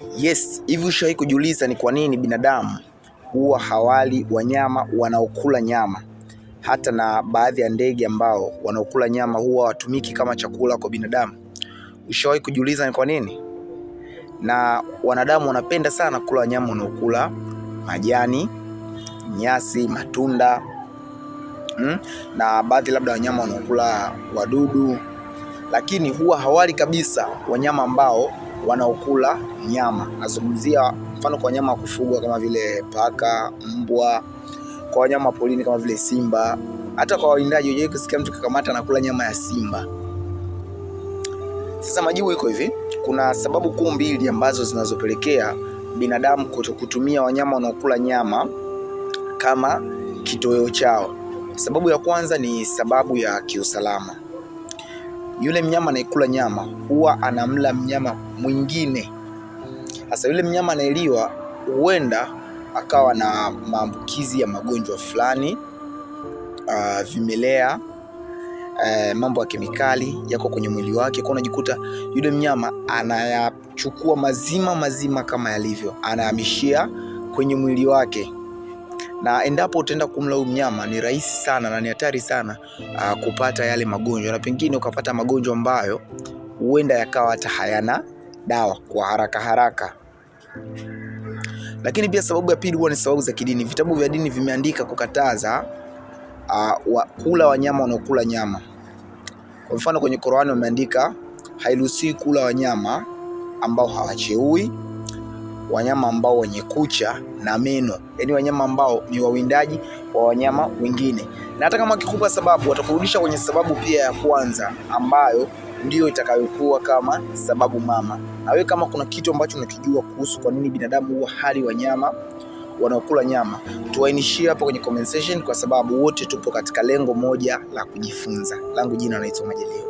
Yes, hivi ushawahi kujiuliza ni kwa nini binadamu huwa hawali wanyama wanaokula nyama? Hata na baadhi ya ndege ambao wanaokula nyama huwa hawatumiki kama chakula kwa binadamu. Ushawahi kujiuliza ni kwa nini? Na wanadamu wanapenda sana kula wanyama wanaokula majani, nyasi, matunda, na baadhi labda wanyama wanaokula wadudu, lakini huwa hawali kabisa wanyama ambao wanaokula nyama. Nazungumzia mfano kwa wanyama wa kufugwa kama vile paka, mbwa, kwa wanyama porini kama vile simba, hata kwa wawindaji. Unajua kusikia mtu kakamata anakula nyama ya simba. Sasa majibu iko hivi, kuna sababu kuu mbili ambazo zinazopelekea binadamu kutokutumia wanyama wanaokula nyama kama kitoweo chao. Sababu ya kwanza ni sababu ya kiusalama. Yule mnyama anayekula nyama huwa anamla mnyama mwingine. Sasa yule mnyama anayeliwa huenda akawa na maambukizi ya magonjwa fulani, vimelea, mambo ya kemikali yako kwenye mwili wake. Kwa unajikuta yule mnyama anayachukua mazima kama yalivyo, anahamishia kwenye mwili wake. Na endapo utaenda kumla huyu mnyama, ni rahisi sana na ni hatari sana kupata yale magonjwa, na pengine ukapata magonjwa ambayo huenda yakawa hata hayana dawa kwa haraka. Lakini pia sababu ya pili huwa ni sababu za kidini. Vitabu vya dini vimeandika kukataza kula wanyama wanaokula nyama. Kwa mfano kwenye Qur'ani wameandika hairuhusiwi kula wanyama ambao hawacheui, wanyama ambao wenye kucha na meno, yaani wanyama ambao ni wawindaji wa wanyama wengine. Na hata kama kikupa sababu, watakurudisha kwenye sababu pia ya kwanza ambayo ndio itakayokuwa kama sababu mama. Na wewe kama kuna kitu ambacho unakijua kuhusu kwa nini binadamu huwa hali wanyama wanaokula nyama, tuainishie hapo kwenye comment section, kwa sababu wote tupo katika lengo moja la kujifunza. Langu jina naitwa Majaliwa.